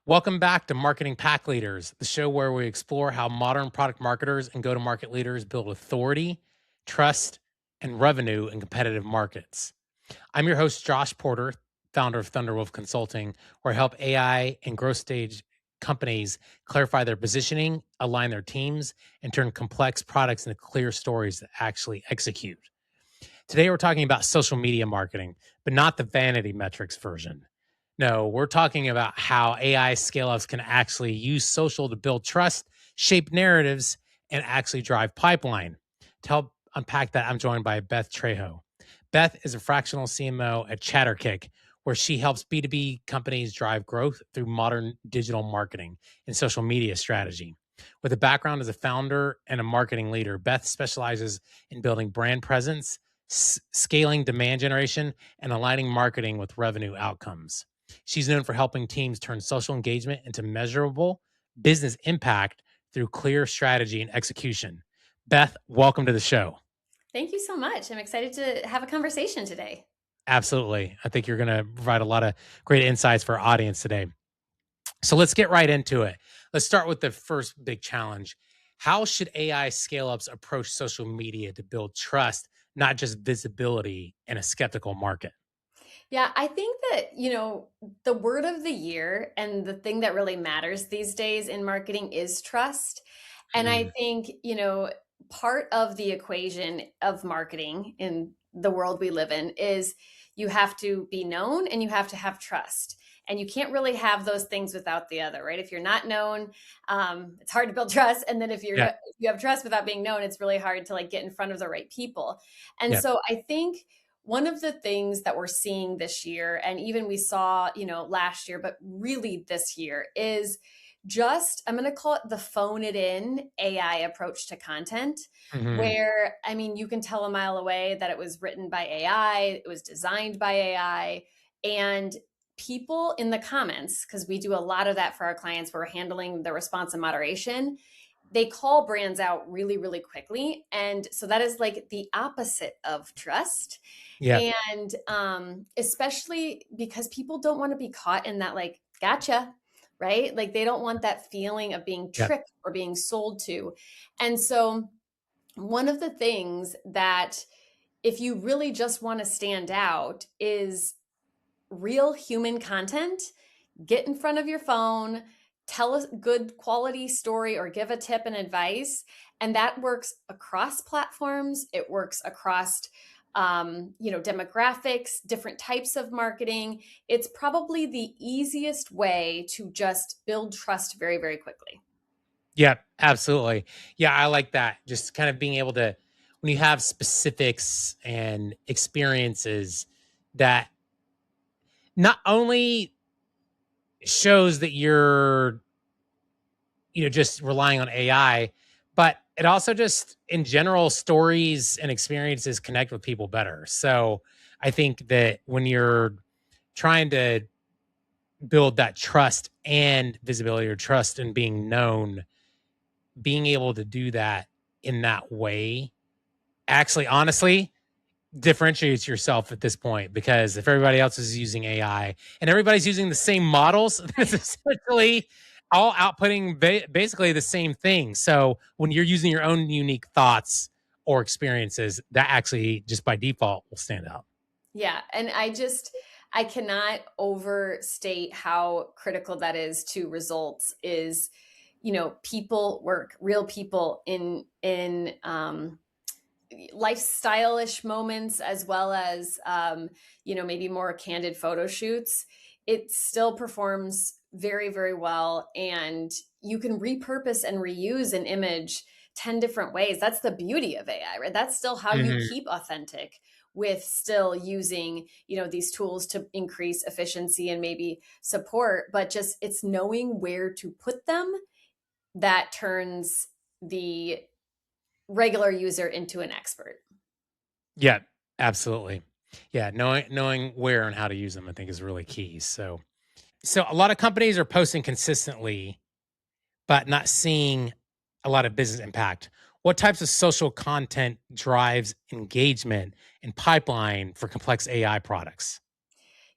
Welcome back to Marketing Pack Leaders, the show where we explore how modern product marketers and go to market leaders build authority, trust, and revenue in competitive markets. I'm your host, Josh Porter, founder of Thunderwolf Consulting, where I help AI and growth stage companies clarify their positioning, align their teams, and turn complex products into clear stories that actually execute. Today, we're talking about social media marketing, but not the vanity metrics version. No, we're talking about how AI scale ups can actually use social to build trust, shape narratives, and actually drive pipeline. To help unpack that, I'm joined by Beth Trejo. Beth is a fractional CMO at Chatterkick, where she helps B2B companies drive growth through modern digital marketing and social media strategy. With a background as a founder and a marketing leader, Beth specializes in building brand presence, scaling demand generation, and aligning marketing with revenue outcomes. She's known for helping teams turn social engagement into measurable business impact through clear strategy and execution. Beth, welcome to the show. Thank you so much. I'm excited to have a conversation today. Absolutely. I think you're going to provide a lot of great insights for our audience today. So let's get right into it. Let's start with the first big challenge. How should AI scale ups approach social media to build trust, not just visibility in a skeptical market? Yeah, I think that, the word of the year and the thing that really matters these days in marketing is trust. And I Mm, think, part of the equation of marketing in the world we live in is you have to be known and you have to have trust. And you can't really have those things without the other, right? If you're not known, it's hard to build trust. And then yeah. if you have trust without being known, it's really hard to like get in front of the right people. And Yeah. so I think one of the things that we're seeing this year, and even we saw, last year, but really this year, is just, I'm going to call it the phone it in AI approach to content, Hmm. where, I mean, you can tell a mile away that it was written by AI, it was designed by AI, and people in the comments, because we do a lot of that for our clients, we're handling the response and moderation, they call brands out really, really quickly. And so that is like the opposite of trust. Yeah. And especially because people don't want to be caught in that, like, gotcha, right? Like they don't want that feeling of being Yeah. tricked or being sold to. And so, one of the things that, if you really just want to stand out, is real human content. Get in front of your phone, tell a good quality story or give a tip and advice. And that works across platforms. It works across demographics, different types of marketing. It's probably the easiest way to just build trust very, very quickly. Yeah, absolutely. Yeah, I like that. Just kind of being able to, when you have specifics and experiences that not only shows that you're, just relying on AI, but it also just in general stories and experiences connect with people better. So I think that when you're trying to build that trust and visibility or trust and being known, being able to do that in that way actually honestly differentiates yourself at this point, because if everybody else is using AI and everybody's using the same models, it's essentially all outputting basically the same thing. So when you're using your own unique thoughts or experiences, that actually just by default will stand out. Yeah. And I cannot overstate how critical that is to results. Is, people work, real people in lifestyle-ish moments, as well as maybe more candid photo shoots. It still performs very, very well, and you can repurpose and reuse an image 10 different ways. That's the beauty of AI, right? That's still how you Mhm. keep authentic, with still using these tools to increase efficiency and maybe support, but just it's knowing where to put them that turns the regular user into an expert. Yeah, absolutely. Yeah, knowing where and how to use them, I think, is really key. So a lot of companies are posting consistently, but not seeing a lot of business impact. What types of social content drives engagement and pipeline for complex AI products?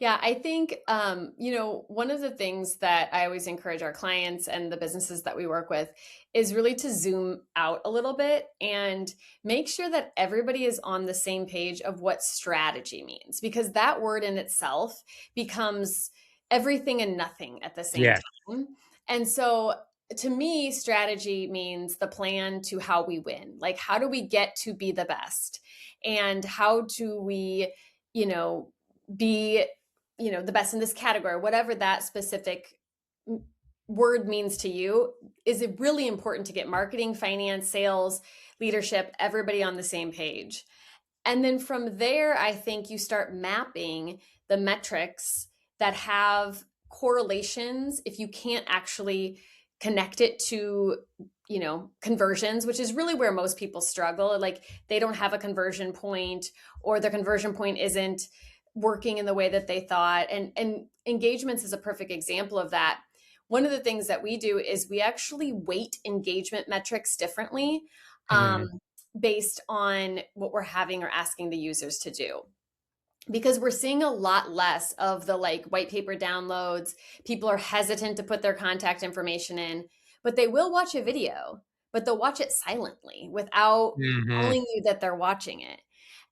Yeah, I think, one of the things that I always encourage our clients and the businesses that we work with is really to zoom out a little bit and make sure that everybody is on the same page of what strategy means, because that word in itself becomes everything and nothing at the same Yeah. time. And so to me, strategy means the plan to how we win. Like, how do we get to be the best? And how do we, you know, be the best in this category, whatever that specific word means to you. Is it really important to get marketing, finance, sales, leadership, everybody on the same page? And then from there, I think you start mapping the metrics that have correlations if you can't actually connect it to, conversions, which is really where most people struggle. Like, they don't have a conversion point, or their conversion point isn't working in the way that they thought. And engagements is a perfect example of that. One of the things that we do is we actually weight engagement metrics differently. Hmm. Based on what we're having or asking the users to do, because we're seeing a lot less of the like white paper downloads. People are hesitant to put their contact information in, but they will watch a video, but they'll watch it silently without Hmm. telling you that they're watching it.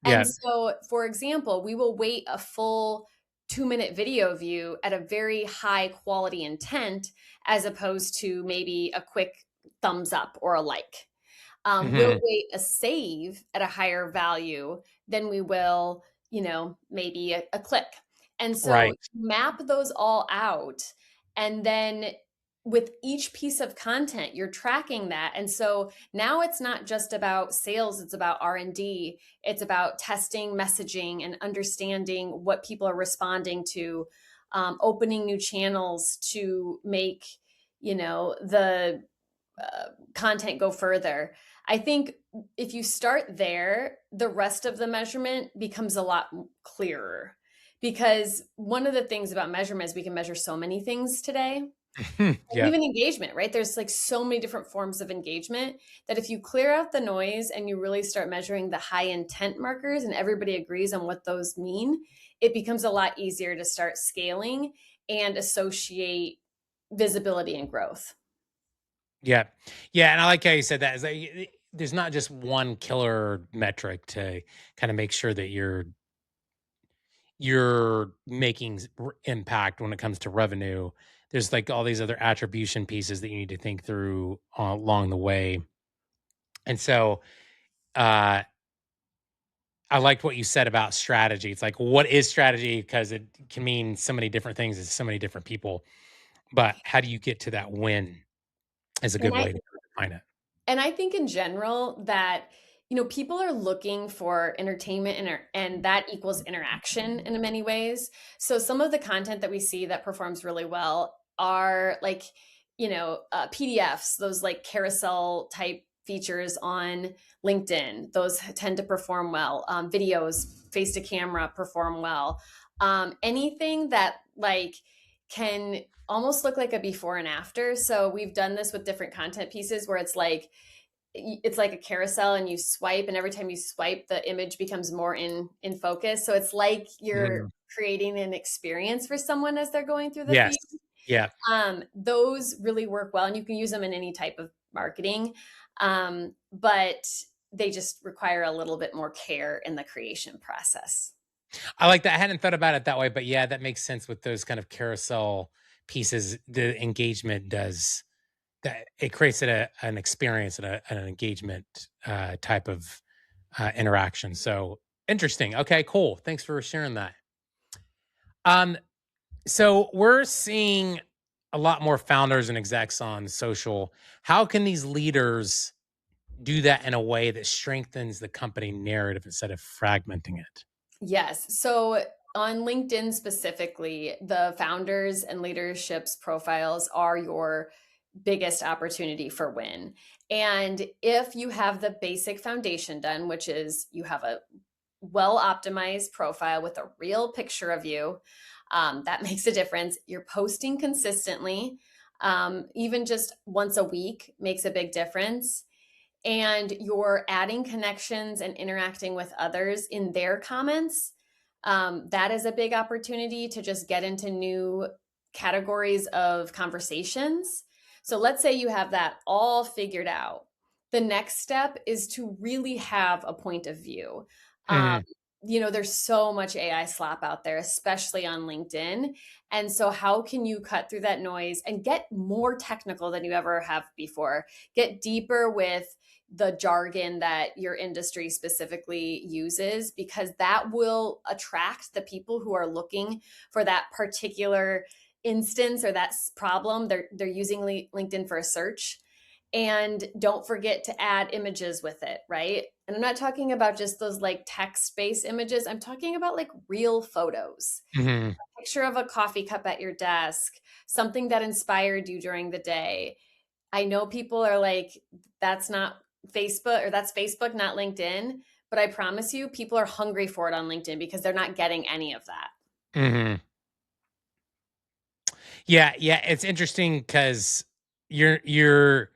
And Yeah. so, for example, we will wait a full 2-minute video view at a very high quality intent, as opposed to maybe a quick thumbs up or a like. We'll Hmm. weight a save at a higher value than we will, maybe a click. And so Right. map those all out. And then with each piece of content, you're tracking that. And so now it's not just about sales, it's about R&D. It's about testing, messaging, and understanding what people are responding to, opening new channels to make, the content go further. I think if you start there, the rest of the measurement becomes a lot clearer. Because one of the things about measurement is we can measure so many things today. Yeah. Even engagement, right? There's like so many different forms of engagement that if you clear out the noise and you really start measuring the high intent markers and everybody agrees on what those mean, it becomes a lot easier to start scaling and associate visibility and growth. Yeah. Yeah. And I like how you said that. Is like, there's not just one killer metric to kind of make sure that you're making impact when it comes to revenue. There's like all these other attribution pieces that you need to think through along the way. And so uh, I liked what you said about strategy. It's like, what is strategy? Because it can mean so many different things to so many different people. But how do you get to that win is a And good I way to define it. And I think in general that, people are looking for entertainment, and that equals interaction in many ways. So some of the content that we see that performs really well are like, PDFs, those like carousel type features on LinkedIn. Those tend to perform well. Videos, face to camera perform well. Anything that like can almost look like a before and after. So we've done this with different content pieces where it's like a carousel, and you swipe, and every time you swipe the image becomes more in focus. So it's like you're Mhm. creating an experience for someone as they're going through the Yes. feed. Yeah. Those really work well, and you can use them in any type of marketing. But they just require a little bit more care in the creation process. I like that. I hadn't thought about it that way, but yeah, that makes sense with those kind of carousel pieces. The engagement does that. It creates an experience and an engagement type of interaction. So interesting. Okay, cool. Thanks for sharing that. Um, so we're seeing a lot more founders and execs on social. How can these leaders do that in a way that strengthens the company narrative instead of fragmenting it? Yes. So on LinkedIn specifically, the founders and leadership's profiles are your biggest opportunity for win. And if you have the basic foundation done, which is you have a well optimized profile with a real picture of you, that makes a difference. You're posting consistently, even just once a week makes a big difference. And you're adding connections and interacting with others in their comments. That is a big opportunity to just get into new categories of conversations. So let's say you have that all figured out. The next step is to really have a point of view. Um, Hmm. there's so much AI slop out there, especially on LinkedIn. And so, how can you cut through that noise and get more technical than you ever have before? Get deeper with the jargon that your industry specifically uses, because that will attract the people who are looking for that particular instance or that problem. They're using LinkedIn for a search. And don't forget to add images with it, right? And I'm not talking about just those like text-based images. I'm talking about like real photos. Hmm. A picture of a coffee cup at your desk, something that inspired you during the day. I know people are like, that's not Facebook, or that's Facebook, not LinkedIn. But I promise you, people are hungry for it on LinkedIn because they're not getting any of that. Hmm. Yeah, yeah, it's interesting because you're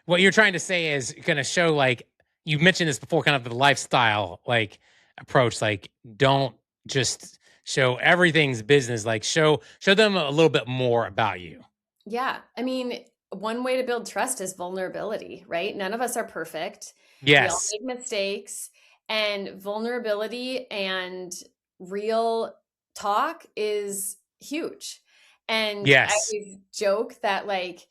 what you're trying to say is going to show, like you mentioned this before, kind of the lifestyle like approach. Like, don't just show everything's business. Like, show them a little bit more about you. Yeah. I mean, one way to build trust is vulnerability, right? None of us are perfect. We all Yes, make mistakes, and vulnerability and real talk is huge. And I yes. always joke that, like,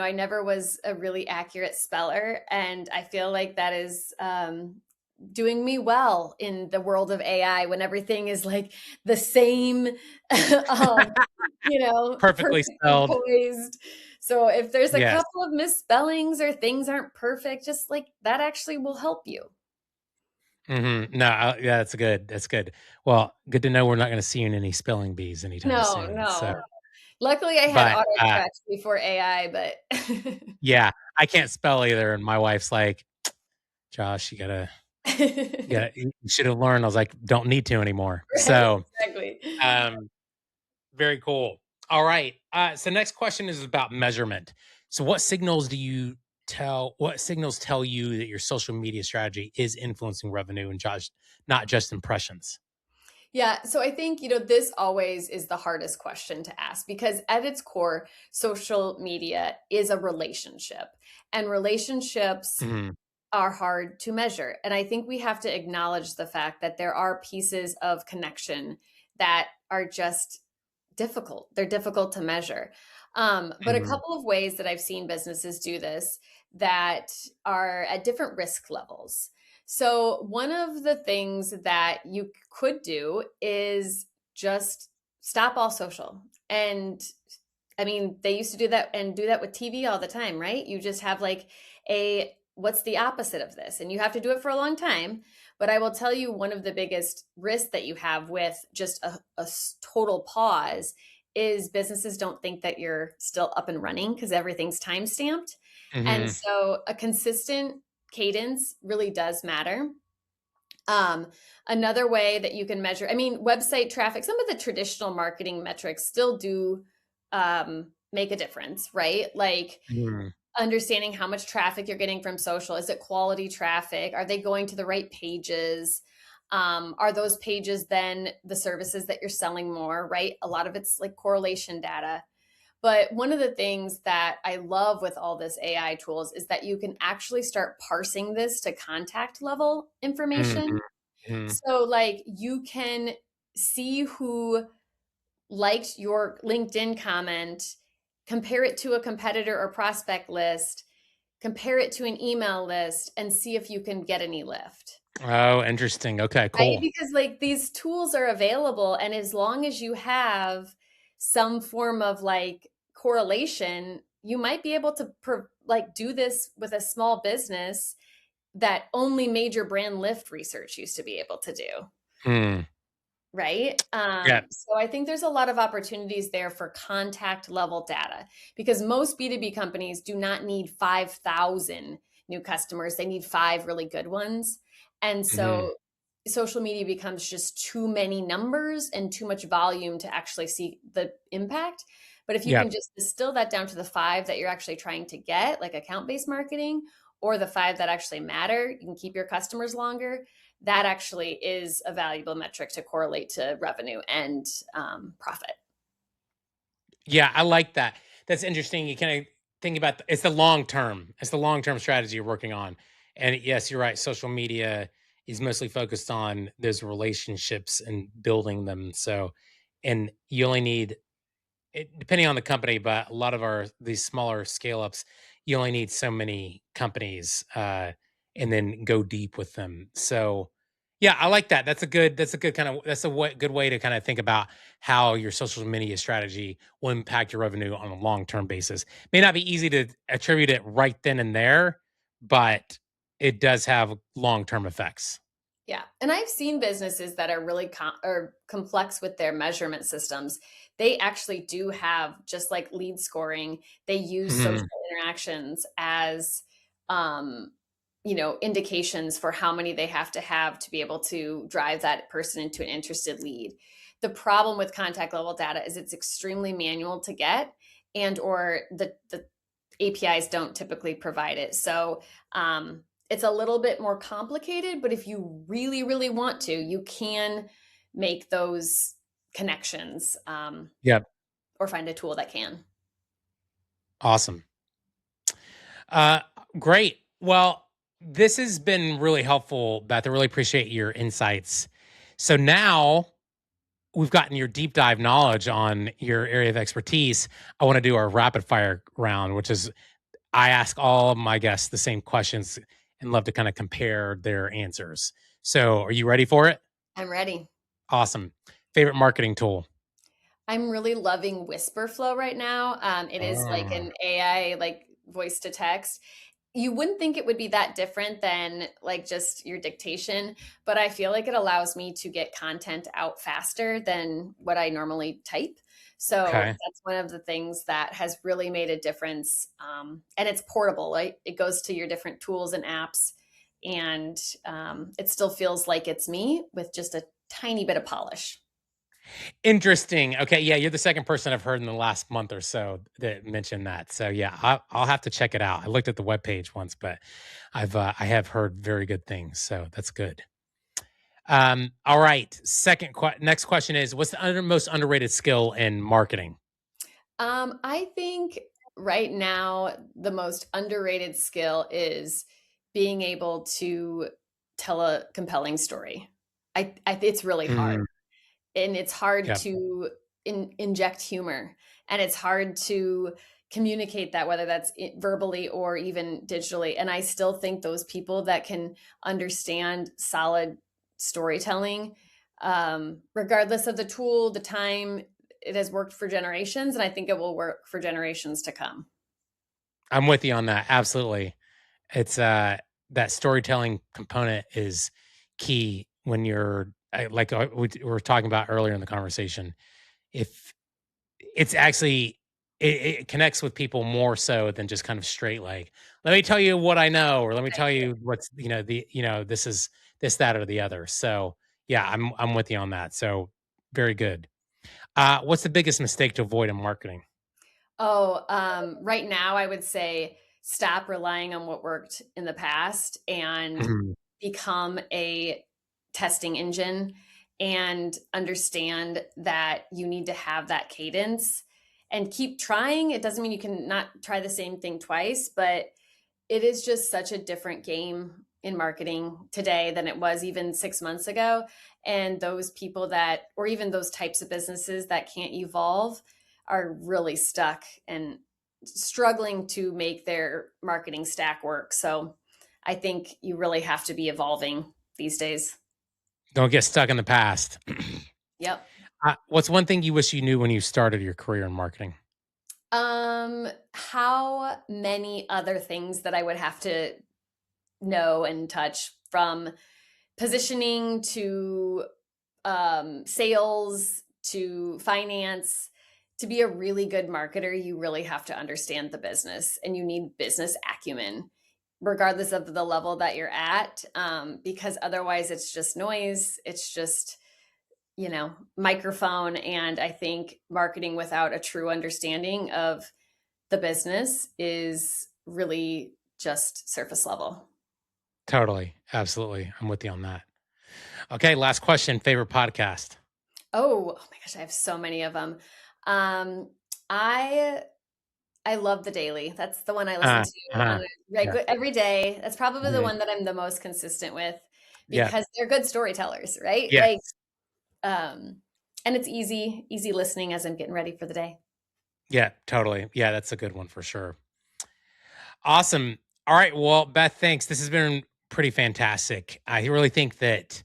I never was a really accurate speller. And I feel like that is doing me well in the world of AI when everything is like the same, um, Perfectly perfectly spelled. poised. So if there's a Yes. couple of misspellings or things aren't perfect, just like that actually will help you. No, yeah, that's good. That's good. Well, good to know we're not going to see you in any spelling bees anytime No, soon. So, no. Luckily I had but auto correct before AI, but yeah, I can't spell either, and my wife's like, "Josh, you should have learned." I was like, "Don't need to anymore." right, So, exactly. um, very cool. All right. So next question is about measurement. So what signals tell you that your social media strategy is influencing revenue and just not just impressions? Yeah, so I think, this always is the hardest question to ask, because at its core, social media is a relationship, and relationships Mhm. are hard to measure. And I think we have to acknowledge the fact that there are pieces of connection that are just difficult. They're difficult to measure. But a Mhm. couple of ways that I've seen businesses do this that are at different risk levels. So, one of the things that you could do is just stop all social. And I mean, they used to do that and do that with TV all the time, right? You just have like what's the opposite of this? And you have to do it for a long time. But I will tell you, one of the biggest risks that you have with just a total pause is businesses don't think that you're still up and running because everything's time stamped. And Mhm. so a consistent cadence really does matter. Um, Another way that you can measure, I mean, website traffic, some of the traditional marketing metrics still do make a difference, right? Like Mhm. understanding how much traffic you're getting from social. Is it quality traffic? Are they going to the right pages? Are those pages then the services that you're selling more, right? A lot of it's like correlation data. But one of the things that I love with all this AI tools is that you can actually start parsing this to contact level Mhm. information. Mhm. So, like, you can see who liked your LinkedIn comment, compare it to a competitor or prospect list, compare it to an email list, and see if you can get any lift. Oh, interesting. Okay, Right? cool. Because like these tools are available, and as long as you have some form of like correlation, you might be able to like do this with a small business that only major brand lift research used to be able to do. Mm. Right. Yeah. So I think there's a lot of opportunities there for contact level data, because most B2B companies do not need 5,000 new customers. They need five really good ones. And Mhm. so social media becomes just too many numbers and too much volume to actually see the impact. But if you Yeah. can just distill that down to the five that you're actually trying to get, like account based marketing, or the five that actually matter, you can keep your customers longer. that actually is a valuable metric to correlate to revenue and profit. Yeah, I like that. That's interesting. You kind of think about it's the long term. It's the long term strategy you're working on. And yes, you're right. Social media is mostly focused on those relationships and building them. So, and you only need depending on the company, but a lot of our these smaller scale ups, you only need so many companies, and then go deep with them. So, yeah, I like that. That's a good kind of good way to kind of think about how your social media strategy will impact your revenue on a long term basis. May not be easy to attribute it right then and there, but it does have long term effects. Yeah. And I've seen businesses that are really or complex with their measurement systems. They actually do have, just like lead scoring, they use social Mhm. interactions as, um, indications for how many they have to be able to drive that person into an interested lead. The problem with contact level data is it's extremely manual to get, and or the APIs don't typically provide it. So, it's a little bit more complicated, but if you really, really want to, you can make those connections, Yep. or find a tool that can. Awesome. Uh, Great. Well, this has been really helpful, Beth. I really appreciate your insights. So now we've gotten your deep dive knowledge on your area of expertise. I want to do our rapid fire round, which is I ask all of my guests the same questions and love to kind of compare their answers. So, are you ready for it? I'm ready. Awesome. Favorite marketing tool? I'm really loving Whisper Flow right now. It is like Oh, an AI, like voice to text. You wouldn't think it would be that different than like just your dictation, but I feel like it allows me to get content out faster than what I normally type. So okay. that's one of the things that has really made a difference. And it's portable, right? It goes to your different tools and apps, and it still feels like it's me with just a tiny bit of polish. Interesting. Okay, yeah, you're the second person I've heard in the last month or so that mentioned that. So yeah, I'll have to check it out. I looked at the webpage once, but I have heard very good things. So that's good. All right. Next question is, what's the most underrated skill in marketing? I think right now the most underrated skill is being able to tell a compelling story. It's really hard, Mm, and it's hard yep. to inject humor, and it's hard to communicate that, whether that's verbally or even digitally. And I still think those people that can understand solid storytelling, regardless of the tool, the time, it has worked for generations, and I think it will work for generations to come. I'm with you on that. Absolutely. It's that storytelling component is key when we were talking about earlier in the conversation. If it's actually it connects with people more so than just kind of straight like, "Let me tell you what I know," or, "Let me tell you what's, this is this, that, or the other." So, yeah, I'm with you on that. So, very good. What's the biggest mistake to avoid in marketing? Oh, right now I would say stop relying on what worked in the past and Mhm. become a testing engine, and understand that you need to have that cadence and keep trying. It doesn't mean you can not try the same thing twice, but it is just such a different game in marketing today than it was even 6 months ago. And those people that, or even those types of businesses that can't evolve, are really stuck and struggling to make their marketing stack work. So I think you really have to be evolving these days. Don't get stuck in the past. Yep. What's one thing you wish you knew when you started your career in marketing? How many other things that I would have to know and touch, from positioning to sales to finance. To be a really good marketer, you really have to understand the business, and you need business acumen, regardless of the level that you're at, because otherwise it's just noise. It's just, microphone. And I think marketing without a true understanding of the business is really just surface level. Totally. Absolutely. I'm with you on that. Okay, last question. Favorite podcast? Oh my gosh, I have so many of them. Um, I I love The Daily. That's the one I listen to Uh-huh. on a Yeah. every day. That's probably the Mhm. one that I'm the most consistent with Yeah. because they're good storytellers, right? Yes. Um, and it's easy listening as I'm getting ready for the day. Yeah, totally. Yeah, that's a good one for sure. Awesome. All right. Well, Beth, thanks. This has been pretty fantastic. I really think that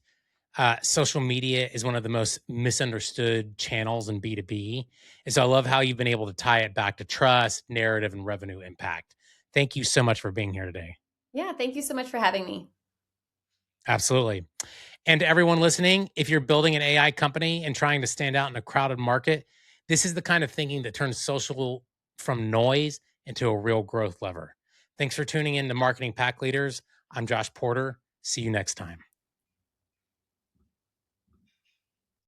social media is one of the most misunderstood channels in B2B. And so I love how you've been able to tie it back to trust, narrative, and revenue impact. Thank you so much for being here today. Yeah, thank you so much for having me. Absolutely. And to everyone listening, if you're building an AI company and trying to stand out in a crowded market, this is the kind of thinking that turns social from noise into a real growth lever. Thanks for tuning in to Marketing Pack Leaders. I'm Josh Porter. See you next time.